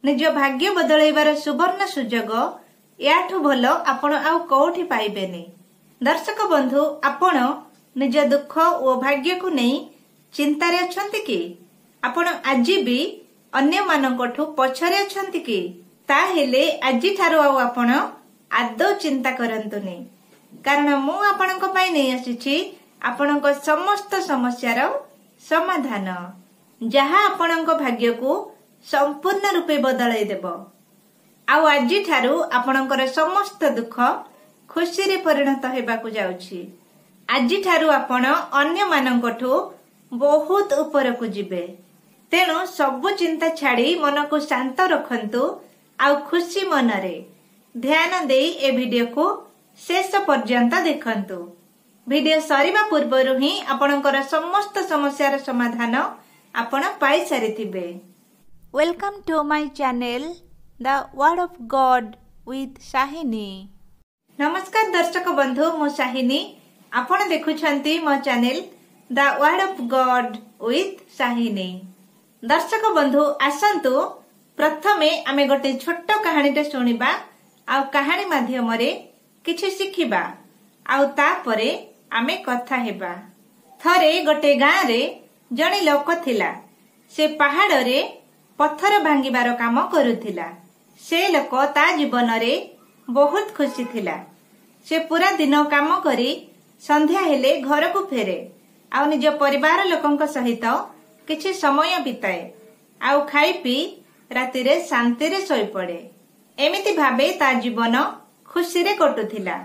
निज भाग्य बदलैबार सुवर्ण सुजोग याठू भल आपण आउ कोठी पाइबेनी। दर्शक बंधु, आपण निज दुख और भाग्य को नहीं चिंतारे अछंती कि? आपण आज भी अन्य मानकठू पछरे अछंती कि? ताहेले आजि ठारो आउ आपण आदौ चिंता करंतुनी, कारण मु आपणक पई नै आसीछि आपणक समस्त समस्यार समाधान, जहा आपणक भाग्य को संपूर्ण रूपे बदलाई देबो। आउ आजि ठारू आपणकर समस्त दुख खुशी रे परिणत हेबाकू जाउछि। आजि ठारू आपण अन्य मानकठू बहुत ऊपर को जिबे। तेणु सब चिंता छाड़ी मन को शांत रखंतु आउ खुशी मनरे ध्यान देई ए वीडियो को शेष पर्यंत देखंतु। वीडियो सरीबा पूर्वरु ही आपणकर समस्त समस्यार समाधान आपण पाई सारिथिबे। Welcome to my channel the word of God with Shahini. नमस्कार दर्शक बंधु, मो शाहिनी। आपण देखुछंती मो channel the word of God with Shahini. दर्शक बंधु, आसंतु प्रथमे आमे गोटे छोट कहानीटे सुनिबा आउ कहानी माध्यम रे किछि शिखिबा आउ तापरे आमे कथा हेबा। थरे गोटे गाँ रे जणे लोक थिला। से पहाड़ रे पत्थर भांगिबार काम करुथिला। से लोक ता जीवन रे बहुत खुशी थिला। से पूरा दिन काम करी संध्या हेले घर को फेरे आउ निज परिवार लोकंक सहित किछि समय बिताए आउ खाई पी राति रे शांति रे सोई पड़े। एमिति भाबे ता जीवन खुशी रे कटुथिला।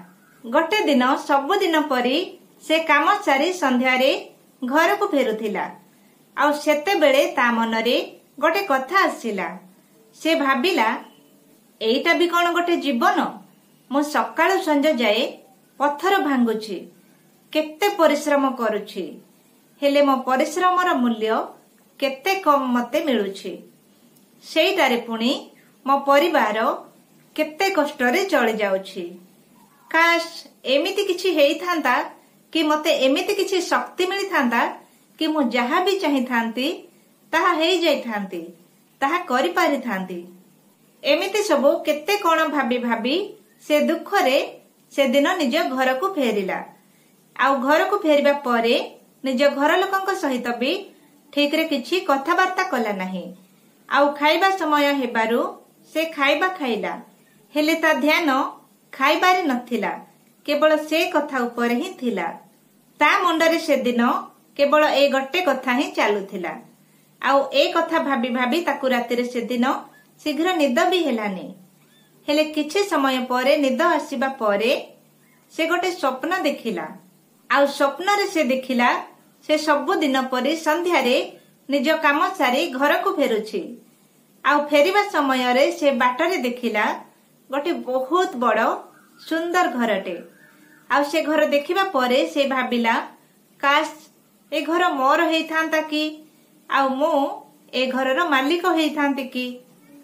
गोटे दिन सब दिन परी से काम सारी संध्या रे घर को फेरुथिला। आउ सेते बेले ता मन रे गोटे कथा आसिला। से भाबिला, एईटा भी कोन गोटे जीवन? मु सकाळु संज जाए पत्थर भांगुछि, केते परिश्रम करुछि, हेले मो परिश्रमर मूल्य केते कम मते मिलुछि। सेईटारे पुणी मो परिवार केते कष्ट रे चली जाउछि। काश एमिति किछि हेई थांता कि मते एमिति किछि शक्ति मिली थांता कि मु जहा भी चाहि थांती ताहा हेई जाई थांती, ताहा करि पारि थांती। एमिति सबो केते कोन भाबी भाबी से दुख रे से दिन निज घर को फेरिला। आउ घर को फेरिबा परे निज घर लोकंक सहित भी ठीक रे किछि कथाबार्ता कला नाही। आउ खाइबा समय हेबारु से खाइबा खाइला, हेले ता ध्यान खाइबारे नथिला, केवल से कथा ऊपर ही थिला। ता मुंडरे से दिन केवल ए गट्टे कथा ही चालुथिला। आउ ए कथा भाबी भाबी ताकु राति रे से दिन शीघ्र निद भी हेलानी। हेले किछि समय परे निद आसीबा परे से गोटे स्वप्न देखिला। आउ स्वप्न रे से देखिला से सब दिन परी संध्या रे निज काम सारी घर को फेरुछि। आउ फेरिबा समय रे से बाटरे देखिला गोटे बहुत बड़ सुंदर घरटे। आउ से घर देखिबा परे से भाबिला, काश ए घर मोर हेई थांता कि, आउ मु ए घरर मालिक हेई थांती कि।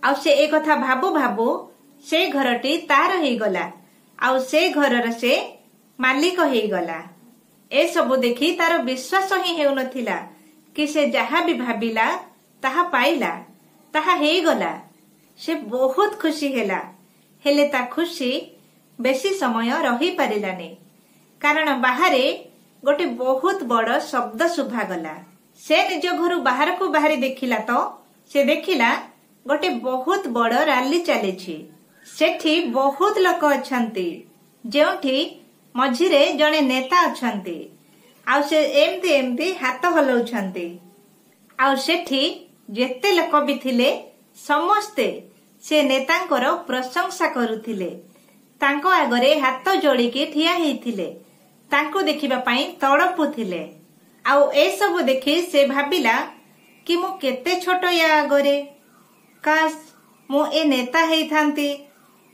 आउ से ए कथा भाबू भाबू से घरटी तार हेई गला, आउ से घरर से मालिक हेई गला। ए सब देखि तार विश्वास ही हेउ नथिला कि से जहा भी भाबिला ताहा पाइला, ताहा हेई गला। से बहुत खुशी हेला, हेले ता खुशी बेसी समय रही पारिलानी, कारण बाहरे गोटे बहुत बड़ शब्द शुभा गला। से निज घरु बाहर को बाहरी देखिला तो से देखिला गोटे बहुत बड़ रैली चलीछि। सेठी बहुत लोक अछंती, जेउठी मझिरे जणे नेता अछंती। आउ से एमती एमती हाथ हलौछंती। आउ सेठी जेते लोक भी थिले समस्ते से नेतांकर प्रशंसा करुथिले। तांको आगरे हाथ जोड़िकी ठिया हेइथिले, तांको देखिबा पई तड़पुथिले। आउ ए सब देखि से भाबिला कि मु केते छोट या आगरे, काश मु ए नेता हेई थांती।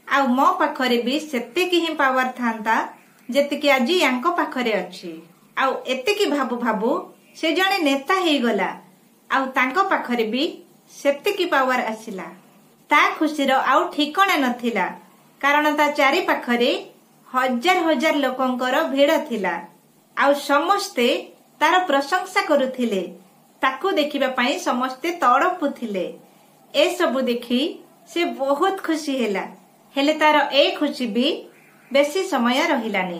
आउ मो पाखरे भी सेतिकी ही पावर थांता जेतिकी आजी यांको पाखरे अछि। आउ एतिकी भाबू भाबू से जणे नेता हेई गला, आउ तांको पाखरे भी सेतिकी पावर आसिला। ता खुशीर आउ ठिकणा नथिला, कारण ता चारि पाखरे हजार हजार लोकंकर भीड़ थिला। आउ समस्ते तार प्रशंसा करुथिले, ताकू देखिबा पई समस्ते तड़पुथिले। ए सब देखि से बहुत खुशी हेला। हेले तार ए खुशी भी बेसी समय रहिलानी,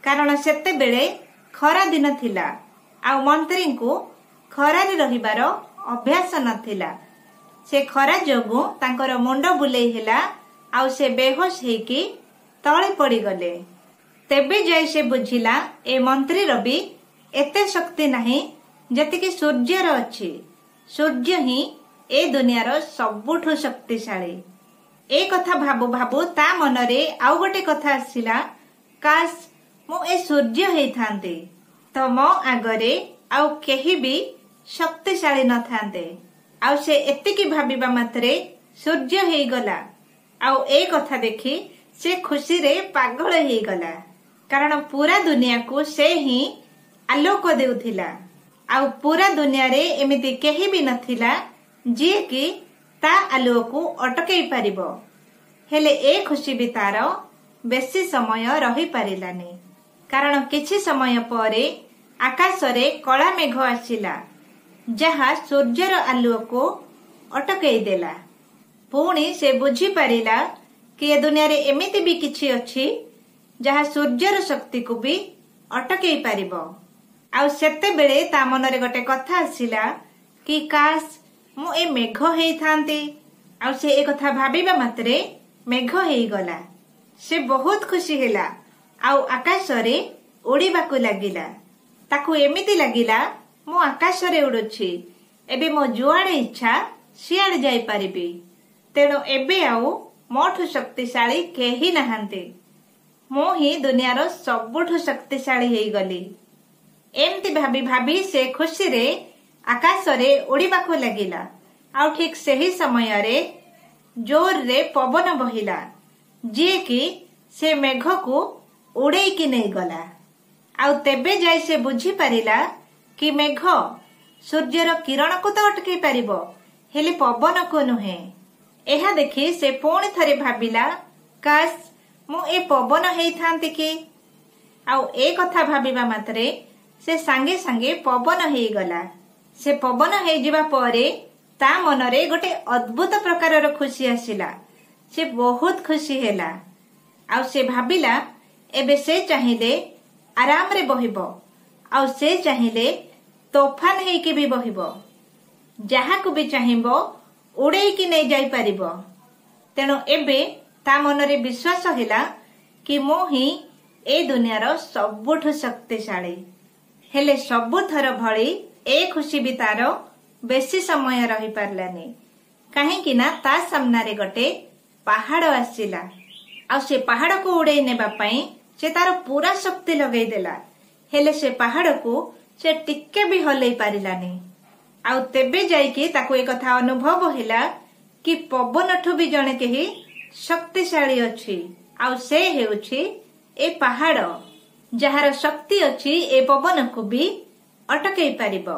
कारण सेते बेले खरा दिन थिला आ मंत्री को खरारे रहिबार अभ्यास नथिला। से खरा जोगु तांकर मुंड बुलेई हेला आ से बेहोश हेकी तळे पड़ी गले। तेबे जाय से बुझिला ए मंत्री रवि एते शक्ति नहीं जतिकि सूर्यर अछि। सूर्य ही ए दुनियार सबुठु शक्तिशाली। ए कथा भाबु भाबु ता मनरे आउ गोटे कथा आसिला, काश मु ए सूर्य हेइथांते तो मो आगरे आउ केही भी शक्तिशाली न थांते। आउ से एतिकी भाबिबा मात्रे सूर्य हेइगला। आउ ए कथा देखी से खुशी रे पागल हेइगला, कारण पूरा दुनिया को से ही आलोक देउथिला। आउ पूरा दुनिया रे एमिति केही भी नथिला जे कि ता आलोक को अटकई पारिबो। हेले ए खुशी भी तार बेसी समय रही पारिलानी, कारण किछि समय परे आकाश रे कला मेघ आसिला, जहा सूर्यर आलोक को अटकई देला। पुणी से बुझी पारिला कि ए दुनिया रे एमिति भी किछि अछि जहा सूर्यर शक्ति को भी अटकई पारिबो। आउ सेते बेले ता मनरे गोटे कथा आसिला कि काश मु ए मेघ हेइथांती। आउ से ए कथा भाबिबा मात्रे मेघ हेइगला। से बहुत खुशी हेला आउ आकाश रे उड़ीबाकू लागिला। ताकू एमिति लागिला मु आकाश रे उड़ुछि, एबे मो जुआड़े इच्छा सियाड़े जाई पारिबी। तेणु एबे आउ मोठु शक्तिशाली केही नाहांती। मु ही दुनियार सबुठु शक्तिशाली हेइगली। एमती भाबी भाबी से खुशी रे आकाश रे उड़ीबाकू लागिला। आउ ठीक सही समय रे जोर रे पवन बहिला, जे कि से मेघ को उड़ेई की नहीं गला। आउ तेबे जाय से बुझी पारिला कि मेघ सूर्यर किरण को तो अटकई पारिबो, हेले पवन को नुहे। एहा देखी से पुणी थरे भाबिला, काश मु ए पवन हेइथांती कि। आउ ए कथा भाबिबा मात्रे से सांगे सांगे पवन हेइगला। से पवन हेइजिबा परे ता मनरे गोटे अद्भुत प्रकारर खुशी आसिला। से बहुत खुशी हेला। आउ से भाबिला एबे से चाहिले आराम रे बहिबो, आउ से चाहिले तोफान हेइके भी बहिबो, जहा को भी चाहिबो उड़ेई की नहीं जाई पारिबो। तेणु एबे ता मनरे विश्वास हेला कि मु ही ए दुनियार सबुठु शक्तिशाली। हेले सबु थर भली ए खुशी भी तार बेसी समय रही पारलानी, काहेकि ना ता सामना रे गोटे पहाड़ आसिला। आ से पहाड़ को उड़ेई नेबा पई से तार पूरा शक्ति लगेई देला। हेले से पहाड़ को से टिके भी हलई पारिलानी। आउ तेबे जाइकी ताको ए कथा अनुभव हेला कि पवनठु भी जणे केही शक्तिशाली अछि। आउ से हेउछि ए पहाड़, जहार शक्ति अछि ए पवन को भी अटकई पारिबो।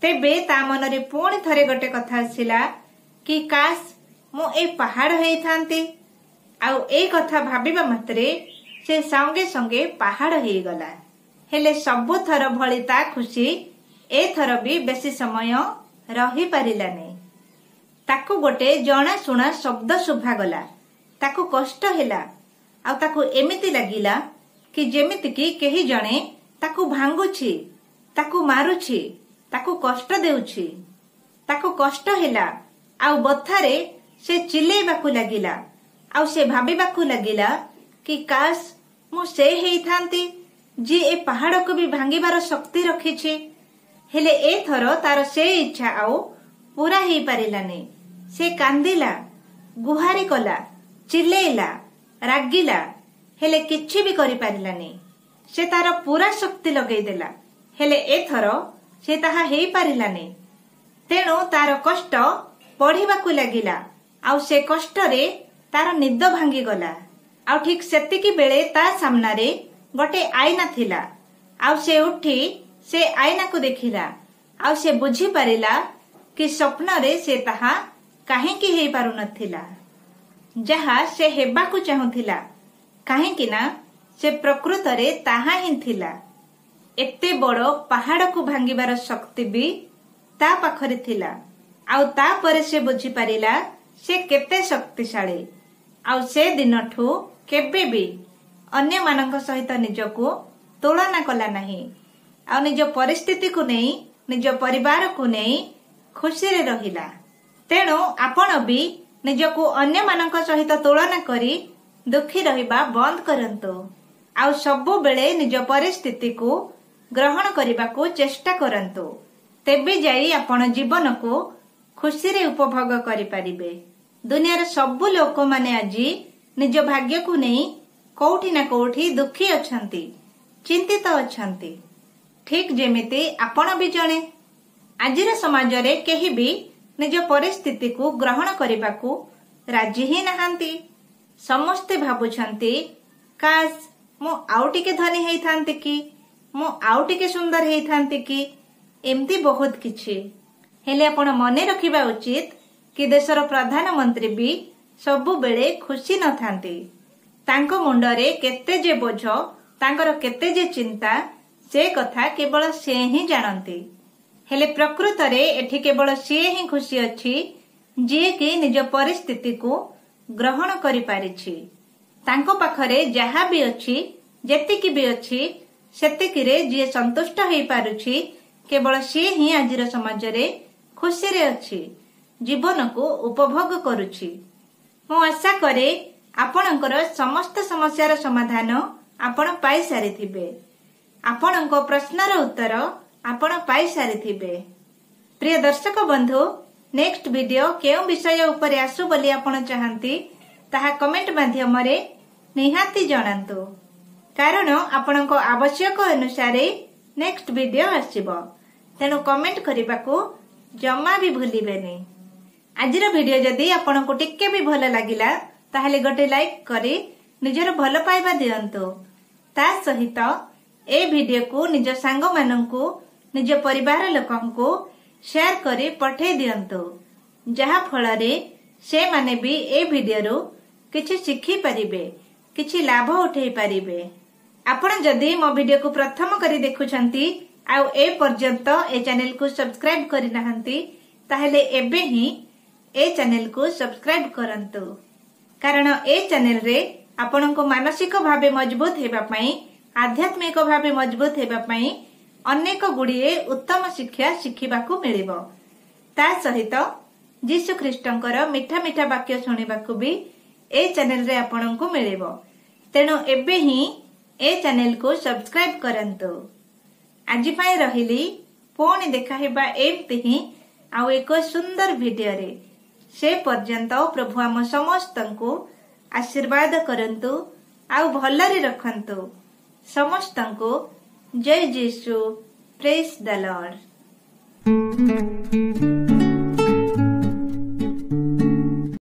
तेबे ता मनरे पुणी थरे गोटे कथा आसिला कि काश मु ए पहाड़ हेइथांती। आउ ए कथा भाबिबा मात्रे से संगे संगे पहाड़ हेइगला। हेले सबु थर भली ता खुशी ए थर भी बेसी समय रही पारिलानी। ताकू गोटे जଣା शुणा शब्द शुभा गला। ताकू कष्ट हेला। आउ ताकू एमिति लागिला कि जेमिति कि केही जणे ताकू भांगुछि, ताकू मारुछि, ताकू कष्ट देउछि। ताकू कष्ट हेला आउ बथारे से चिल्लेबाकू लागिला। आउ से भाबिबाकू लागिला कि काश मु से हेइथांती जे ए पहाड़ को भी भांगिबार शक्ति रखिछि। हेले ए थर तार से इच्छा आउ पूरा हेई पारिलानी। से कांदिला, गुहारी कला, चिल्लेला, रागिला, हेले किछि भी करि पारिलानी। से तार पूरा शक्ति लगेई देला, हेले ए थर से ताहा हेई पारिलानी। तेणु तार कष्ट बढ़िबाकू लागिला। आउ से कष्ट रे तार निद भांगी गला। आउ ठीक सेतिकी बेले ता सामना रे गोटे आईना थिला। आउ से उठी से आईना को देखिला। आउ से बुझी पारिला कि स्वप्न रे से ताहा काहेकि हेई पारु नथिला, जहा से हेबाकू चाहुथिला। काहेकि ना से प्रकृत रे ताहा ही थिला। एते बड़ पहाड़ को भांगिबार शक्ति भी ता पाखरे थिला। आउ ता परे से बुझी पारिला से केते शक्तिशाली आउ से दिनठू केबे भी अन्य मानक सहित निजको तुलना कला नहीं आ निज परिस्थिति को नहीं निज परिवार को नहीं खुशी रे रहिला। तेणु आपण भी निजको अन्य मानक सहित तुलना करी दुखी रहिबा बंद करंतु आउ सबु बेले निज परिस्थिति को ग्रहण करने को चेष्टा करंतु तेबे जाई आपण जीवन को खुशी रे उपभोग करि परिबे। दुनियार सबु लोक माने आजी निज भाग्य को नहीं कोठी ना कोठी दुखी अछंती चिंतित अछंती ठीक जेमिति आपण भी जणे। आजिर समाज रे केही भी निज परिस्थिति को ग्रहण करने को राजी ही नहांती। समस्ते भाबुछंती काश मु आउ टिके धनी हेई थांती कि मु आउ टिके सुंदर हेई थांती कि एमती बहुत किछि। हेले आपण मने रखिबा उचित कि देशर प्रधानमंत्री भी सबु बेले खुशी न थांती। तांको मुंडरे केते जे बोझ तांकर केते जे चिंता से कथा केवल से ही जानती। हेले प्रकृत रे एठी केवल से ही खुशी अछि जे कि निज परिस्थिति को ग्रहण करि पारिछि। तांको पाखरे जहा भी अछि जेतिकी भी अछि सेतिकी रे जे संतुष्ट हेई पारुछि केवल से ही आजिर समाज रे खुशी रे अछि जीवन को उपभोग करुछि। मु आशा करे आपणकर समस्त समस्यार समाधान आपण पाई सारिथिबे। आपणको प्रश्नर उत्तर आपण पाई सारिथिबे। प्रिय दर्शक बंधु नेक्स्ट वीडियो केउ विषय उपरे आसु बोली आपण चाहंती ताहा कमेंट माध्यम रे निहाती जणांतु कारण आपणको आवश्यक अनुसार नेक्स्ट वीडियो आसीबो। तेणु कमेंट करबाको जमा भी भूलिबेनी। आजिर वीडियो जदि आपनको टिके भी भल लागिला ताहले गोटे लाइक करी निजर भल पाइबा दियंतु। ता सहित ए वीडियो को निज सांग माननकु निज परिवार लोकंकु शेयर करी पठे दियंतु जहा फଳରେ से माने भी ए वीडियो रो किछि सिखि परिबे किछि लाभ उठेई परिबे। आपण जदि मो वीडियो को प्रथम करी देखुछंती आउ ए पर्यंत ए चैनल को सब्सक्राइब करि नाहंती ताहले एबे ही ए चैनल को सब्सक्राइब करंतु कारण ए चैनल रे आपनको मानसिक भावे मजबूत हेबा पई आध्यात्मिक भावे मजबूत हेबा पई अनेक गुड़िए उत्तम शिक्षा शिखिबाकू मिलिबो। ता सहित जीशु ख्रीष्टंकर मिठा मिठा वाक्य सुनिबाकू भी ए चैनल रे आपनको मिलिबो। तेणु एबे ही ए चैनल को सब्सक्राइब करंतु। आज पाई रहिली पुणी देखा हेबा एमती ही आउ एक सुंदर वीडियो रे। से पर्यंत प्रभु आम समस्तंकु आशीर्वाद करंतु आउ भलरे रखंतु। समस्तंकु जय जीशु प्रेज द लॉर्ड।